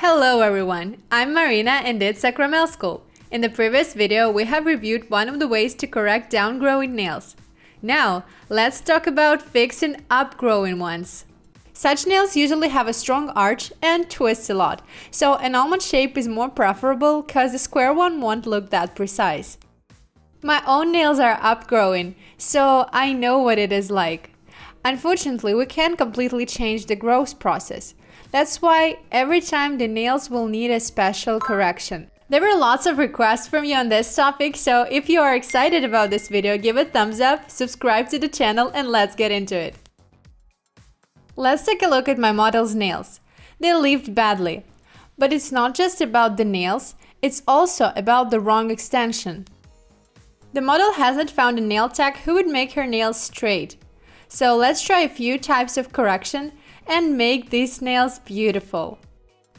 Hello everyone, I'm Marina and it's Sakramel School. In the previous video, we have reviewed one of the ways to correct downgrowing nails. Now, let's talk about fixing upgrowing ones. Such nails usually have a strong arch and twist a lot, so an almond shape is more preferable because the square one won't look that precise. My own nails are upgrowing, so I know what it is like. Unfortunately, we can't completely change the growth process. That's why every time the nails will need a special correction. There were lots of requests from you on this topic, so if you are excited about this video, give it a thumbs up, subscribe to the channel, and let's get into it. Let's take a look at my model's nails. They lived badly. But it's not just about the nails, it's also about the wrong extension. The model hasn't found a nail tech who would make her nails straight. So let's try a few types of correction and make these nails beautiful.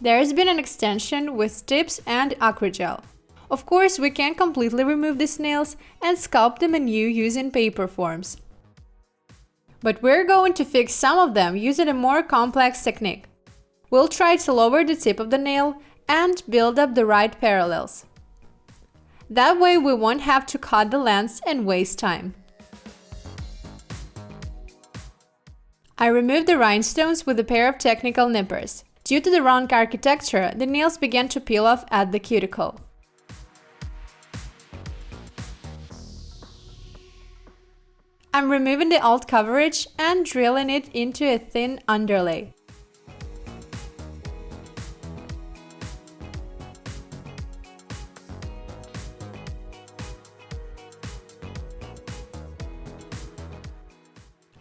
There has been an extension with tips and Acrygel. Of course, we can't completely remove these nails and sculpt them anew using paper forms. But we're going to fix some of them using a more complex technique. We'll try to lower the tip of the nail and build up the right parallels. That way we won't have to cut the lengths and waste time. I removed the rhinestones with a pair of technical nippers. Due to the wrong architecture, the nails began to peel off at the cuticle. I'm removing the alt coverage and drilling it into a thin underlay.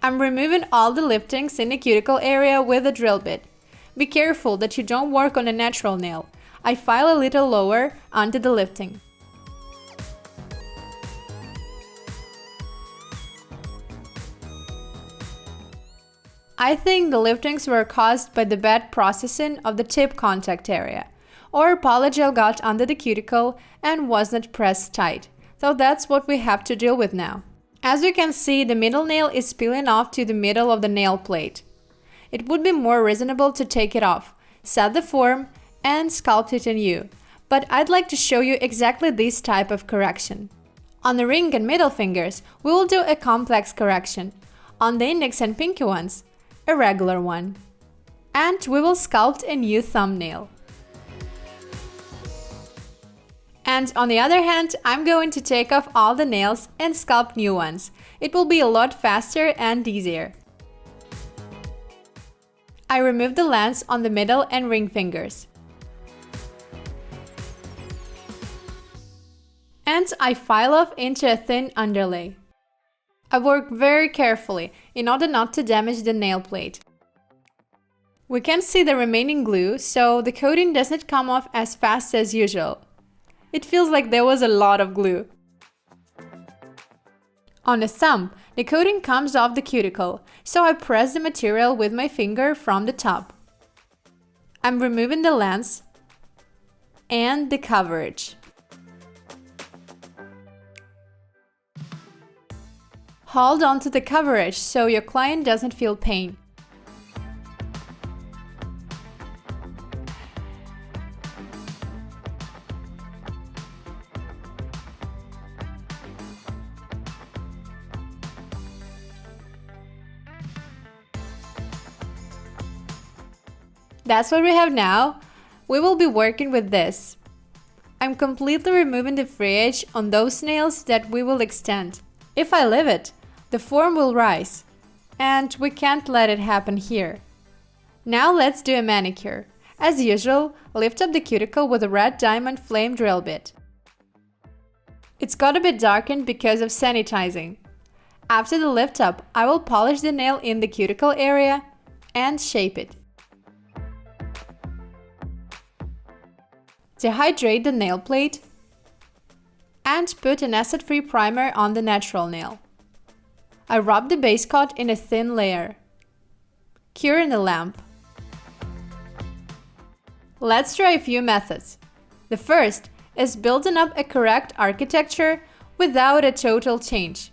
I'm removing all the liftings in the cuticle area with a drill bit. Be careful that you don't work on a natural nail. I file a little lower onto the lifting. I think the liftings were caused by the bad processing of the tip contact area, or polygel got under the cuticle and wasn't pressed tight, so that's what we have to deal with now. As you can see, the middle nail is peeling off to the middle of the nail plate. It would be more reasonable to take it off, set the form, and sculpt it anew, but I'd like to show you exactly this type of correction. On the ring and middle fingers, we will do a complex correction. On the index and pinky ones, a regular one. And we will sculpt a new thumbnail. And on the other hand, I'm going to take off all the nails and sculpt new ones. It will be a lot faster and easier. I removed the lens on the middle and ring fingers. And I file off into a thin underlay. I work very carefully in order not to damage the nail plate. We can see the remaining glue, so the coating doesn't come off as fast as usual. It feels like there was a lot of glue. On the thumb, the coating comes off the cuticle, so I press the material with my finger from the top. I'm removing the lens and the coverage. Hold on to the coverage so your client doesn't feel pain. That's what we have now. We will be working with this. I'm completely removing the free edge on those nails that we will extend. If I leave it, the form will rise. And we can't let it happen here. Now let's do a manicure. As usual, lift up the cuticle with a red diamond flame drill bit. It's got a bit darkened because of sanitizing. After the lift up, I will polish the nail in the cuticle area and shape it. Dehydrate the nail plate and put an acid-free primer on the natural nail. I rub the base coat in a thin layer. Cure in a lamp. Let's try a few methods. The first is building up a correct architecture without a total change.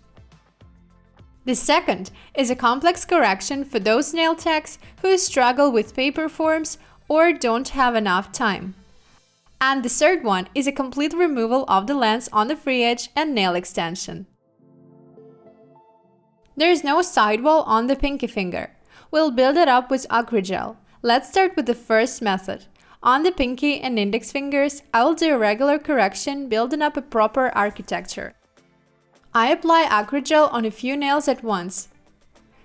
The second is a complex correction for those nail techs who struggle with paper forms or don't have enough time. And the third one is a complete removal of the lens on the free edge and nail extension. There is no sidewall on the pinky finger. We'll build it up with Acrygel. Let's start with the first method. On the pinky and index fingers, I will do a regular correction, building up a proper architecture. I apply Acrygel on a few nails at once,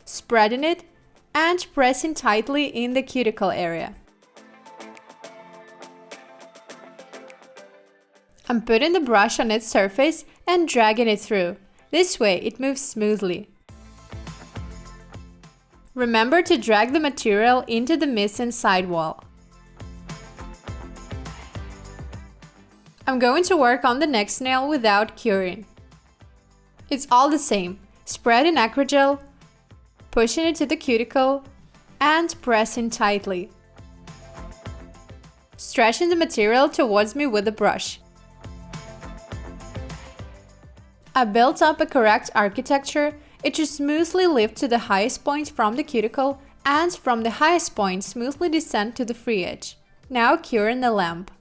spreading it and pressing tightly in the cuticle area. I'm putting the brush on its surface and dragging it through. This way it moves smoothly. Remember to drag the material into the missing sidewall. I'm going to work on the next nail without curing. It's all the same, spreading Acrygel, pushing it to the cuticle, and pressing tightly. Stretching the material towards me with the brush. I built up a correct architecture. It should smoothly lift to the highest point from the cuticle and from the highest point smoothly descend to the free edge. Now curing the lamp.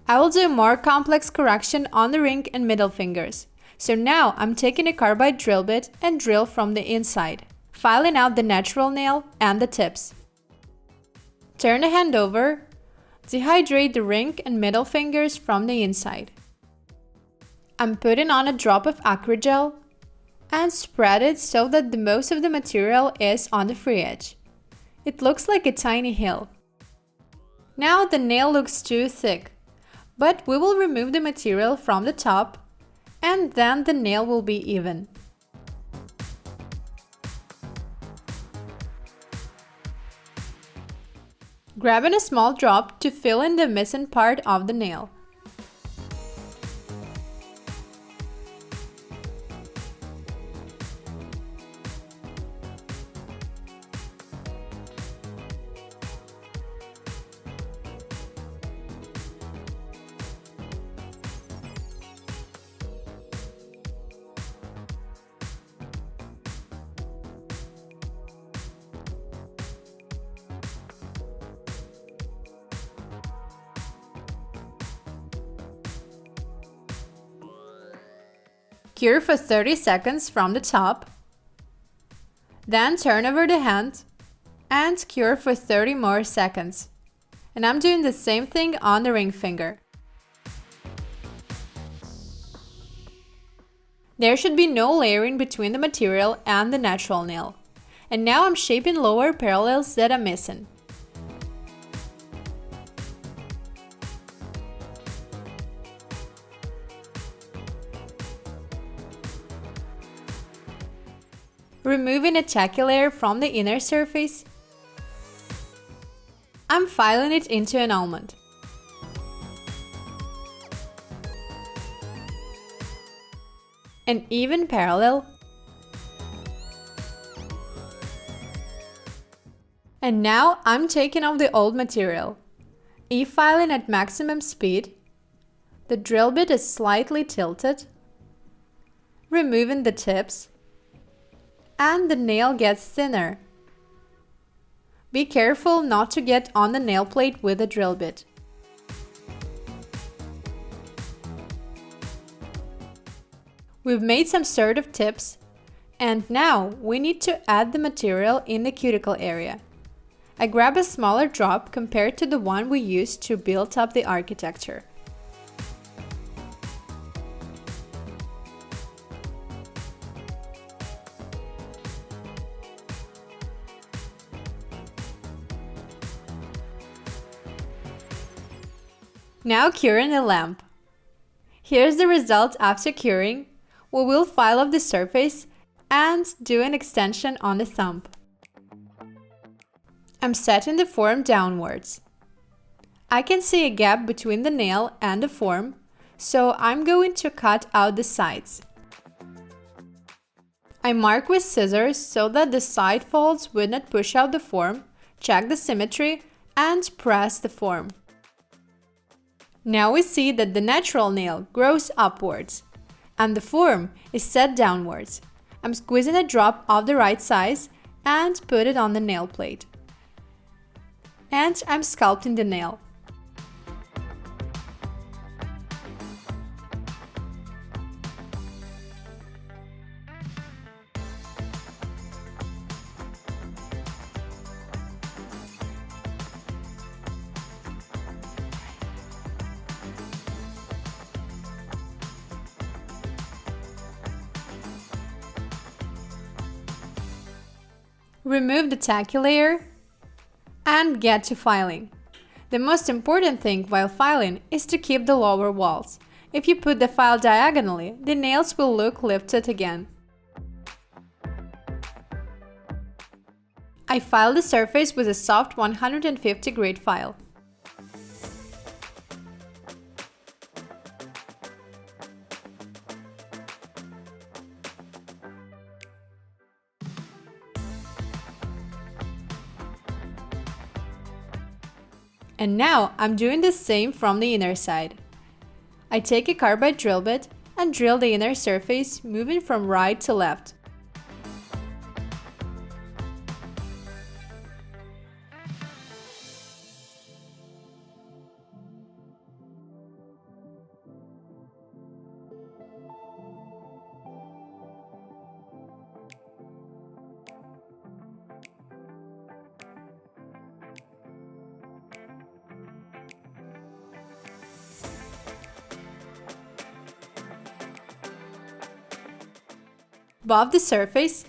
I will do a more complex correction on the ring and middle fingers. So now I'm taking a carbide drill bit and drill from the inside, filing out the natural nail and the tips. Turn the hand over, dehydrate the ring and middle fingers from the inside. I'm putting on a drop of Acrygel and spread it so that the most of the material is on the free edge. It looks like a tiny hill. Now the nail looks too thick, but we will remove the material from the top and then the nail will be even. Grabbing a small drop to fill in the missing part of the nail. Cure for 30 seconds from the top, then turn over the hand and cure for 30 more seconds. And I'm doing the same thing on the ring finger. There should be no layering between the material and the natural nail. And now I'm shaping lower parallels that are missing. Removing a tacky layer from the inner surface, I'm filing it into an almond. An even parallel. And now I'm taking off the old material. E-filing at maximum speed. The drill bit is slightly tilted. Removing the tips. And the nail gets thinner. Be careful not to get on the nail plate with the drill bit. We've made some sort of tips, and now we need to add the material in the cuticle area. I grab a smaller drop compared to the one we used to build up the architecture. Now curing the lamp. Here's the result after curing. We will file off the surface and do an extension on the thumb. I'm setting the form downwards. I can see a gap between the nail and the form, so I'm going to cut out the sides. I mark with scissors so that the side folds would not push out the form, check the symmetry, and press the form. Now we see that the natural nail grows upwards, and the form is set downwards. I'm squeezing a drop of the right size and put it on the nail plate. and I'm sculpting the nail. Remove the tacky layer and get to filing. The most important thing while filing is to keep the lower walls. If you put the file diagonally, the nails will look lifted again. I filed the surface with a soft 150 grit file. And now I'm doing the same from the inner side. I take a carbide drill bit and drill the inner surface, moving from right to left. Above the surface,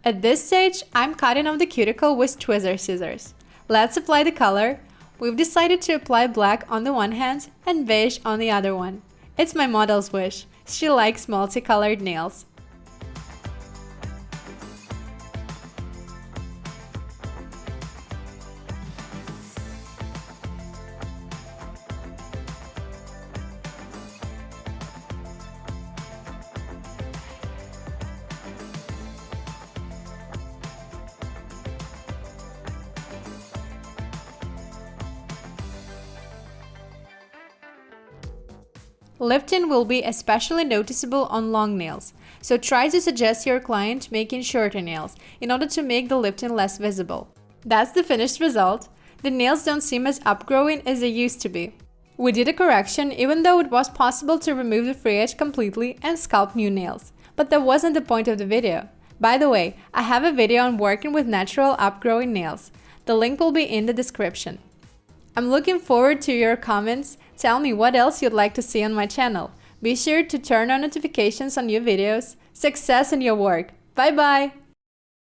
at this stage, I'm cutting off the cuticle with tweezer scissors. Let's apply the color. We've decided to apply black on the one hand and beige on the other one. It's my model's wish. She likes multicolored nails. Lifting will be especially noticeable on long nails, so try to suggest your client making shorter nails in order to make the lifting less visible. That's the finished result. The nails don't seem as upgrowing as they used to be. We did a correction even though it was possible to remove the free edge completely and sculpt new nails. But that wasn't the point of the video. By the way, I have a video on working with natural upgrowing nails. The link will be in the description. I'm looking forward to your comments. Tell me what else you'd like to see on my channel. Be sure to turn on notifications on new videos. Success in your work! Bye bye!